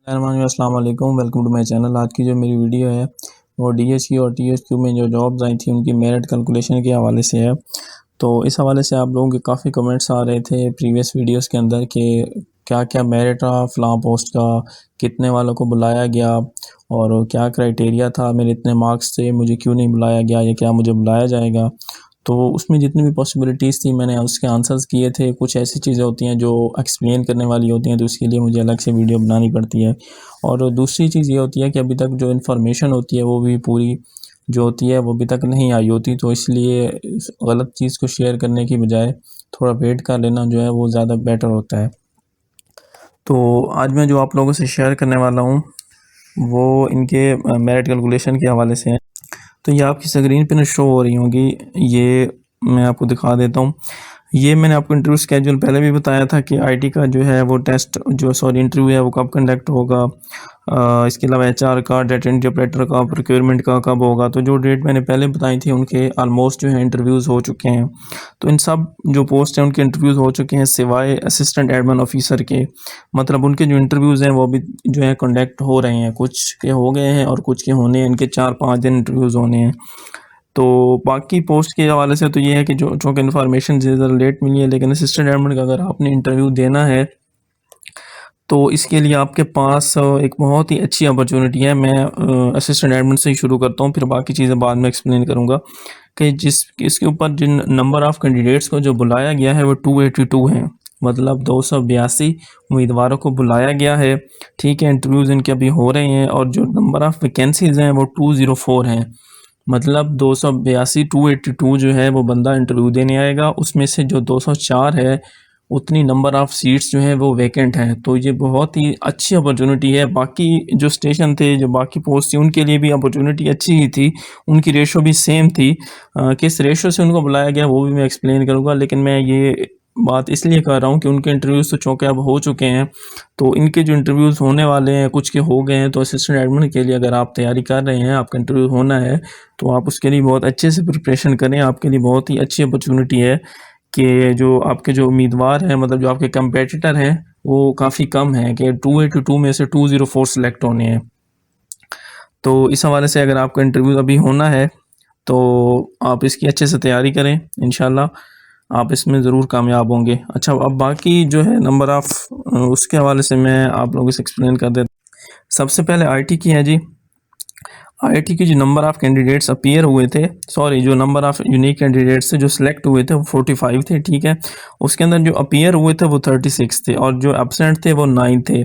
अस्सलाम वालेकुम, welcome to my channel. आज की जो मेरी वीडियो है वो डीएसई और टीएसक्यू में जो जॉब्स आई थी उनकी मेरिट कैलकुलेशन के हवाले से है। तो इस हवाले से आप लोगों के काफ़ी कमेंट्स आ रहे थे प्रीवियस वीडियोस के अंदर कि क्या क्या मेरिट रहा फ़लाँ पोस्ट का, कितने वालों को बुलाया गया और क्या क्राइटेरिया था, मेरे इतने मार्क्स थे, मुझे क्यों नहीं बुलाया गया या क्या मुझे बुलाया जाएगा। तो उसमें जितनी भी पॉसिबिलिटीज़ थी मैंने उसके आंसर्स किए थे। कुछ ऐसी चीज़ें होती हैं जो एक्सप्लेन करने वाली होती हैं, तो उसके लिए मुझे अलग से वीडियो बनानी पड़ती है। और दूसरी चीज़ ये होती है कि अभी तक जो इन्फॉर्मेशन होती है वो भी पूरी जो होती है वो अभी तक नहीं आई होती, तो इसलिए इस गलत चीज़ को शेयर करने की बजाय थोड़ा वेट कर लेना जो है वो ज़्यादा बेटर होता है। तो आज मैं जो आप लोगों से शेयर करने वाला हूँ वो इनके मेरिट कैलकुलेशन के हवाले से है। तो ये आपकी स्क्रीन पे ना शो हो रही होंगी, ये मैं आपको दिखा देता हूँ। ये मैंने आपको इंटरव्यू स्केड्यूल पहले भी बताया था कि आईटी का जो है वो टेस्ट जो इंटरव्यू है वो कब कंडक्ट होगा। इसके अलावा एचआर का, डाटा एंट्री ऑपरेटर का, प्रोक्योरमेंट का कब होगा। तो जो डेट मैंने पहले बताई थी उनके ऑलमोस्ट जो है इंटरव्यूज़ हो चुके हैं। तो इन सब जो पोस्ट हैं उनके इंटरव्यूज़ हो चुके हैं सिवाय असिस्टेंट एडमिन ऑफिसर के। मतलब उनके जो इंटरव्यूज़ हैं वो भी जो है कंडक्ट हो रहे हैं, कुछ के हो गए हैं और कुछ के होने हैं। इनके 4-5 दिन इंटरव्यूज़ होने हैं। तो बाकी पोस्ट के हवाले से तो ये है कि जो चूँकि इन्फॉर्मेशन ज़रा लेट मिली है, लेकिन असिस्टेंट एडमिन का अगर आपने इंटरव्यू देना है तो इसके लिए आपके पास एक बहुत ही अच्छी अपॉर्चुनिटी है। मैं असिस्टेंट एडमिन से ही शुरू करता हूँ, फिर बाकी चीज़ें बाद में एक्सप्लेन करूँगा कि इसके ऊपर जिन नंबर ऑफ़ कैंडिडेट्स को जो बुलाया गया है वो 282 हैं। मतलब 282 उम्मीदवारों को बुलाया गया है। ठीक है, इंटरव्यूज़ इनके अभी हो रहे हैं और जो नंबर ऑफ़ वैकेंसीज़ हैं वो 204 हैं। मतलब 282 282 जो है वो बंदा इंटरव्यू देने आएगा, उसमें से जो 204 है उतनी नंबर ऑफ़ सीट्स जो हैं वो वैकेंट हैं। तो ये बहुत ही अच्छी अपॉर्चुनिटी है। बाकी जो स्टेशन थे, जो बाकी पोस्ट थी उनके लिए भी अपॉर्चुनिटी अच्छी ही थी, उनकी रेशो भी सेम थी। किस रेशो से उनको बुलाया गया वो भी मैं एक्सप्लेन करूँगा, लेकिन मैं ये बात इसलिए कर रहा हूँ कि उनके इंटरव्यूज़ तो चूँकि अब हो चुके हैं, तो इनके जो इंटरव्यूज़ होने वाले हैं, कुछ के हो गए हैं। तो असिस्टेंट एडमिन के लिए अगर आप तैयारी कर रहे हैं, आपका इंटरव्यू होना है, तो आप उसके लिए बहुत अच्छे से प्रिपरेशन करें। आपके लिए बहुत ही अच्छी अपॉर्चुनिटी है कि जो आपके जो उम्मीदवार हैं, मतलब जो आपके कंपेटिटर हैं, वो काफ़ी कम हैं कि 282 में से 204 सेलेक्ट होने हैं। तो इस हवाले से अगर आपका इंटरव्यू अभी होना है तो आप इसकी अच्छे से तैयारी करें, इंशाल्लाह आप इसमें ज़रूर कामयाब होंगे। अच्छा, अब बाकी जो है नंबर ऑफ़ उसके हवाले से मैं आप लोगों से एक्सप्लेन कर देता हूँ। सबसे पहले आईटी की है जी। आईटी के जो नंबर ऑफ़ कैंडिडेट्स अपीयर हुए थे, जो नंबर ऑफ़ यूनिक कैंडिडेट्स थे जो सिलेक्ट हुए थे वो 45 थे, ठीक है। उसके अंदर जो अपीयर हुए थे वो 36 थे और जो एब्सेंट थे वो 9 थे।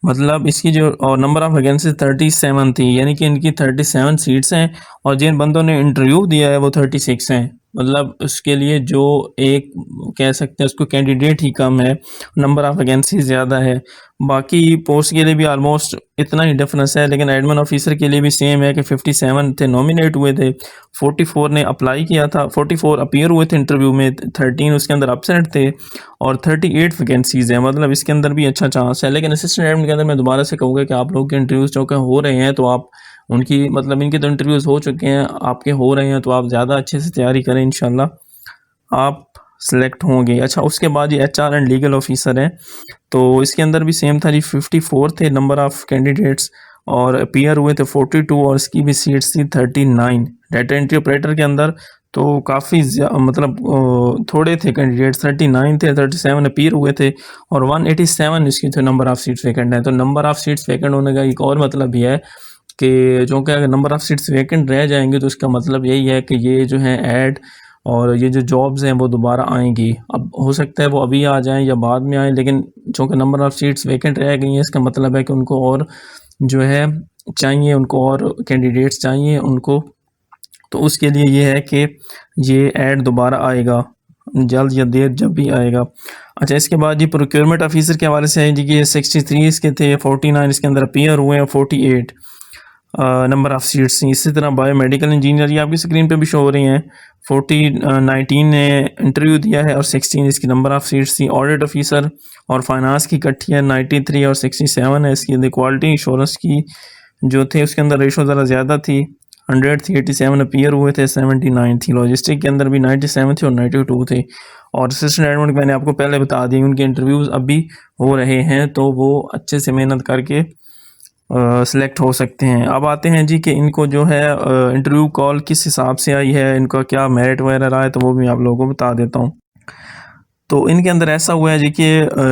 मतलब इसकी जो और नंबर ऑफ़ वैकेंसी 37 थी, यानी कि इनकी 37 सीट्स हैं और जिन बंदों ने इंटरव्यू दिया है वो 36 हैं। मतलब उसके लिए जो एक कह सकते हैं उसको कैंडिडेट ही कम है, नंबर ऑफ़ वैकेंसी ज़्यादा है। बाकी पोस्ट के लिए भी ऑलमोस्ट इतना ही डिफरेंस है, लेकिन एडमिन ऑफिसर के लिए भी सेम है कि 57 थे नॉमिनेट हुए थे, 44 ने अप्लाई किया था, 44 अपीयर हुए थे इंटरव्यू में, 13 उसके अंदर एब्सेंट थे और 38 वैकेंसीज़ हैं। मतलब इसके अंदर भी अच्छा चांस है। लेकिन असिस्टेंट एडमिन के अंदर मैं दोबारा से कहूँगा कि आप लोगों के इंटरव्यूज़ चूँकि हो रहे हैं तो आप उनकी मतलब इनके तो इंटरव्यूज़ हो चुके हैं, आपके हो रहे हैं तो आप ज़्यादा अच्छे से तैयारी करें, इंशाल्लाह आप सेलेक्ट होंगे। अच्छा, उसके बाद ये एचआर एंड लीगल ऑफिसर है, तो इसके अंदर भी सेम था जी। 54 थे नंबर ऑफ़ कैंडिडेट्स और अपीयर हुए थे 42 और इसकी भी सीट्स थी 39। डाटा एंट्री ऑपरेटर के अंदर तो काफ़ी मतलब थोड़े थे कैंडिडेट्स, 39 थे, 37 अपीयर हुए थे और 187 इसकी थे नंबर ऑफ़ सीट्स वैकेंट है। तो नंबर ऑफ़ सीट्स वैकेंट होने का एक और मतलब ये है कि चूँकि अगर नंबर ऑफ़ सीट्स वैकेंट रह जाएंगे तो इसका मतलब यही है कि ये जो है ऐड और ये जो जॉब्स हैं वो दोबारा आएंगी। अब हो सकता है वो अभी आ जाएं या बाद में आएँ, लेकिन चूँकि नंबर ऑफ़ सीट्स वैकेंट रह गई हैं इसका मतलब है कि उनको और जो है चाहिए, उनको और कैंडिडेट्स चाहिए उनको। तो उसके लिए ये है कि ये ऐड दोबारा आएगा, जल्द या देर जब भी आएगा। अच्छा, इसके बाद ये प्रोक्योरमेंट ऑफिसर के हवाले से है जी कि ये 63 इसके थे, 49 इसके अंदर अपीयर हुए हैं, 48 नंबर ऑफ़ सीट्स थी। इसी तरह बायोमेडिकल इंजीनियर, ये आपकी स्क्रीन पे भी शो हो रही हैं, 19 ने इंटरव्यू दिया है और 16 इसकी नंबर ऑफ़ सीट्स थी। ऑडिट ऑफिसर और फाइनेंस की इकट्ठी है, 93 और 67 है इसकी। क्वालिटी इंश्योरेंस की जो थे उसके अंदर रेशो ज़रा ज़्यादा थी, 100 थी, 87 अपीयर हुए थे, 79 थी। लॉजिस्टिक के अंदर भी 97 थे और 92 थे। और असिस्टेंट एडमिन मैंने आपको पहले बता दी, उनके इंटरव्यूज़ अभी हो रहे हैं, तो वो अच्छे से मेहनत करके सिलेक्ट हो सकते हैं। अब आते हैं जी कि इनको जो है इंटरव्यू कॉल किस हिसाब से आई है, इनका क्या मेरिट वगैरह रहा है, तो वो भी आप लोगों को बता देता हूँ। तो इनके अंदर ऐसा हुआ है जी कि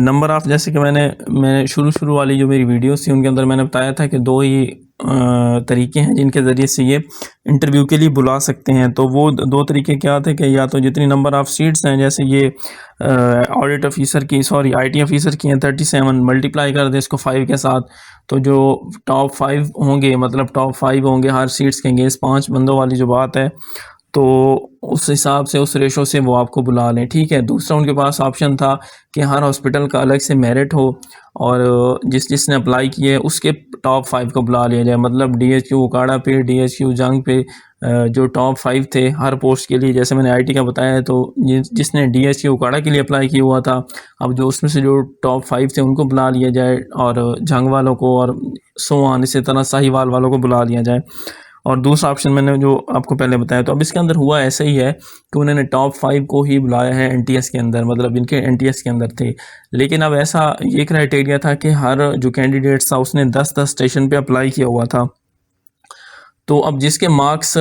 नंबर ऑफ़, जैसे कि मैंने शुरू वाली जो मेरी वीडियोस थी उनके अंदर मैंने बताया था कि दो ही तरीके हैं जिनके ज़रिए से ये इंटरव्यू के लिए बुला सकते हैं। तो वो दो तरीके क्या थे कि या तो जितनी नंबर ऑफ़ सीट्स हैं, जैसे ये ऑडिट ऑफिसर की, सॉरी आईटी ऑफिसर की हैं 37, मल्टीप्लाई कर दें इसको 5 के साथ, तो जो टॉप 5 होंगे, मतलब टॉप 5 होंगे हर सीट्स के अगेंस्ट 5 बंदों वाली जो बात है, तो उस हिसाब से उस रेशो से वो आपको बुला लें, ठीक है। दूसरा उनके पास ऑप्शन था कि हर हॉस्पिटल का अलग से मेरिट हो और जिसने अप्लाई किए उसके टॉप 5 को बुला लिया जाए, मतलब डीएचक्यू उकाड़ा पे, डीएचक्यू जंग पे जो टॉप 5 थे हर पोस्ट के लिए, जैसे मैंने आईटी का बताया है, तो जिसने डीएचक्यू उकाड़ा के लिए अप्लाई किया हुआ था, अब जो उसमें से जो टॉप 5 थे उनको बुला लिया जाए और जंग वालों को और सो ऑन, इसी तरह साहिवाल वालों को बुला लिया जाए। और दूसरा ऑप्शन मैंने जो आपको पहले बताया, तो अब इसके अंदर हुआ ऐसा ही है कि उन्होंने टॉप 5 को ही बुलाया है एनटीएस के अंदर, मतलब इनके एनटीएस के अंदर थे। लेकिन अब ऐसा ये क्राइटेरिया था कि हर जो कैंडिडेट था उसने 10-10 स्टेशन पे अप्लाई किया हुआ था। तो अब जिसके मार्क्स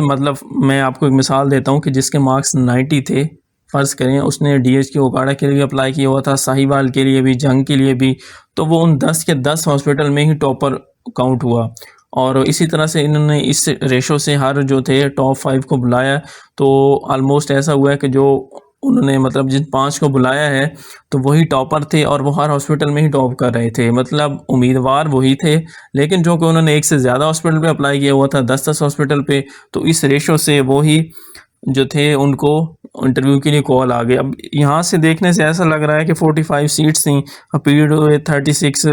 मतलब मैं आपको एक मिसाल देता हूँ कि जिसके मार्क्स 90 थे, फ़र्ज़ करें उसने डीएचक्यू उकाड़ा के लिए अप्लाई किया हुआ था, साहिवाल के लिए भी, जंग के लिए भी, तो वो उन 10 के 10 हॉस्पिटल में ही टॉपर काउंट हुआ। और इसी तरह से इन्होंने इस रेशो से हर जो थे टॉप 5 को बुलाया, तो ऑलमोस्ट ऐसा हुआ है कि जो उन्होंने मतलब जिन 5 को बुलाया है तो वही टॉपर थे और वो हर हॉस्पिटल में ही टॉप कर रहे थे, मतलब उम्मीदवार वही थे, लेकिन जो कि उन्होंने एक से ज़्यादा हॉस्पिटल पे अप्लाई किया हुआ था, 10-10 हॉस्पिटल पे, तो इस रेशो से वो ही जो थे उनको इंटरव्यू के लिए कॉल आ गए। अब यहाँ से देखने से ऐसा लग रहा है कि 45 सीट्स थी, पीरियड हुए 36,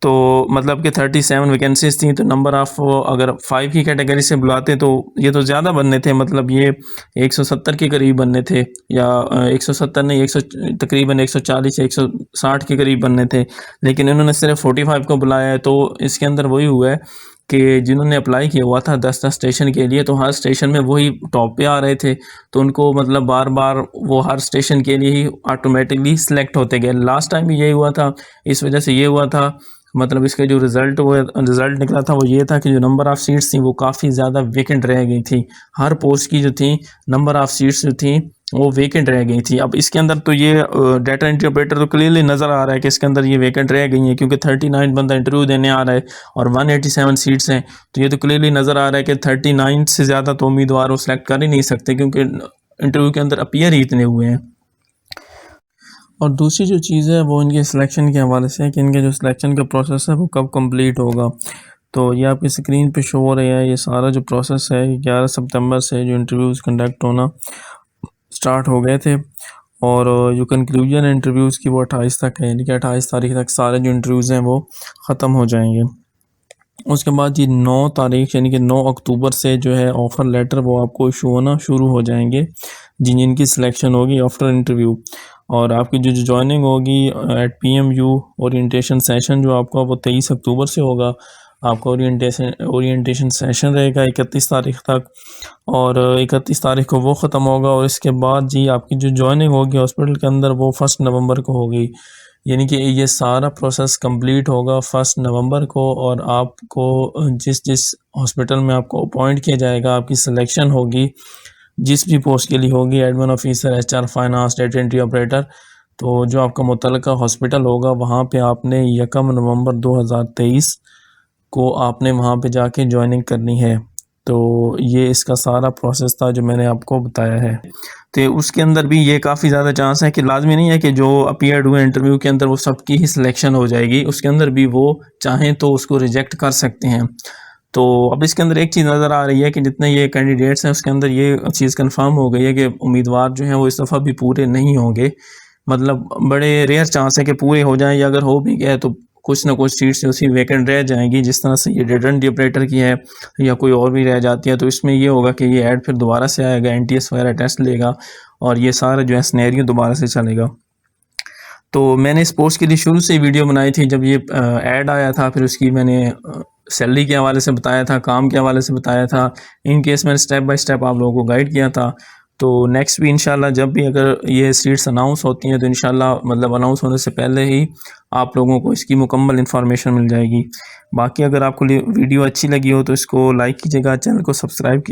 तो मतलब कि 37 वैकेंसीज थी, तो नंबर ऑफ़ अगर 5 की कैटेगरी से बुलाते तो ये तो ज़्यादा बनने थे, मतलब ये 170 के करीब बनने थे, या 170 नहीं, 100 तकरीबन 140 या 160 के करीब बनने थे, लेकिन इन्होंने सिर्फ 45 को बुलाया है। तो इसके अंदर वही हुआ है कि जिन्होंने अप्लाई किया हुआ था 10-10 स्टेशन के लिए, तो हर स्टेशन में वही टॉप पे आ रहे थे, तो उनको मतलब बार बार वो हर स्टेशन के लिए ही ऑटोमेटिकली सिलेक्ट होते गए। लास्ट टाइम भी यही हुआ था, इस वजह से ये हुआ था, मतलब इसका जो रिज़ल्ट निकला था वो ये था कि जो नंबर ऑफ़ सीट्स थी वो काफ़ी ज़्यादा वेकेंट रह गई थी, हर पोस्ट की जो थी नंबर ऑफ़ सीट्स जो थी वो वेकेंट रह गई थी। अब इसके अंदर तो ये डाटा एंट्री ऑपरेटर तो क्लियरली नज़र आ रहा है कि इसके अंदर ये वेकेंट रह गई हैं, क्योंकि 39 बंदा इंटरव्यू देने आ रहा है और 187 सीट्स हैं, तो ये तो क्लियरली नज़र आ रहा है कि 39 से ज़्यादा तो उम्मीदवार वो सिलेक्ट कर ही नहीं सकते, क्योंकि इंटरव्यू के अंदर अपीयर ही इतने हुए हैं। और दूसरी जो चीज़ है वो इनके सिलेक्शन के हवाले से है कि इनके जो सिलेक्शन का प्रोसेस है वो कब कंप्लीट होगा। तो ये आपकी स्क्रीन पे शो हो रहा है, ये सारा जो प्रोसेस है 11 सितंबर से जो इंटरव्यूज़ कंडक्ट होना स्टार्ट हो गए थे, और जो कंक्लूजन इंटरव्यूज़ की वो 28 तक है, यानी कि 28 तारीख तक सारे जो इंटरव्यूज़ हैं वो ख़त्म हो जाएंगे। उसके बाद जी 9 तारीख यानी कि 9 अक्टूबर से जो है ऑफ़र लेटर वो आपको इशू होना शुरू हो जाएंगे, जिनकी सिलेक्शन होगी आफ्टर इंटरव्यू। और आपकी जो जॉइनिंग होगी एट PMU ओरिएंटेशन सेशन जो आपका वो 23 अक्टूबर से होगा। आपका ओरिएंटेशन सेशन रहेगा 31 तारीख तक, और 31 तारीख को वो ख़त्म होगा, और इसके बाद जी आपकी जो जॉइनिंग होगी हॉस्पिटल के अंदर वो 1 नवंबर को होगी। यानी कि ये सारा प्रोसेस कंप्लीट होगा 1 नवंबर को, और आपको जिस जिस हॉस्पिटल में आपको अपॉइंट किया जाएगा, आपकी सिलेक्शन होगी जिस भी पोस्ट के लिए होगी, admin officer, HR, finance, data entry operator, तो जो आपका मुतल्लिका हॉस्पिटल होगा वहाँ पे आपने 1 नवंबर 2023 को आपने वहाँ पे जाके ज्वाइनिंग करनी है। तो ये इसका सारा प्रोसेस था जो मैंने आपको बताया है। तो उसके अंदर भी ये काफ़ी ज़्यादा चांस है कि लाजमी नहीं है कि जो अपीयर्ड हुए इंटरव्यू के अंदर वो सबकी ही सिलेक्शन हो जाएगी, उसके अंदर भी वो चाहें तो उसको रिजेक्ट कर सकते हैं। तो अब इसके अंदर एक चीज़ नज़र आ रही है कि जितने ये कैंडिडेट्स हैं उसके अंदर ये चीज़ कंफर्म हो गई है कि उम्मीदवार जो हैं वो इस दफ़ा भी पूरे नहीं होंगे, मतलब बड़े रेयर चांस है कि पूरे हो जाएं, या अगर हो भी गए तो कुछ ना कुछ सीट्स उसी वैकेंट रह जाएंगी, जिस तरह से ये डेटा एंट्री ऑपरेटर की है या कोई और भी रह जाती है। तो इसमें ये होगा कि ये ऐड फिर दोबारा से आएगा, NTS वगैरह टेस्ट लेगा और ये सारा जो है सिनेरियो दोबारा से चलेगा। तो मैंने इस पोस्ट के लिए शुरू से ही वीडियो बनाई थी, जब ये ऐड आया था फिर उसकी मैंने सैलरी के हवाले से बताया था, काम के हवाले से बताया था, इन केस मैंने स्टेप बाय स्टेप आप लोगों को गाइड किया था। तो नेक्स्ट भी इंशाल्लाह जब भी अगर ये सीट्स अनाउंस होती हैं तो इंशाल्लाह मतलब अनाउंस होने से पहले ही आप लोगों को इसकी मुकम्मल इन्फॉर्मेशन मिल जाएगी। बाकी अगर आपको वीडियो अच्छी लगी हो तो इसको लाइक कीजिएगा, चैनल को सब्सक्राइब कीजिए।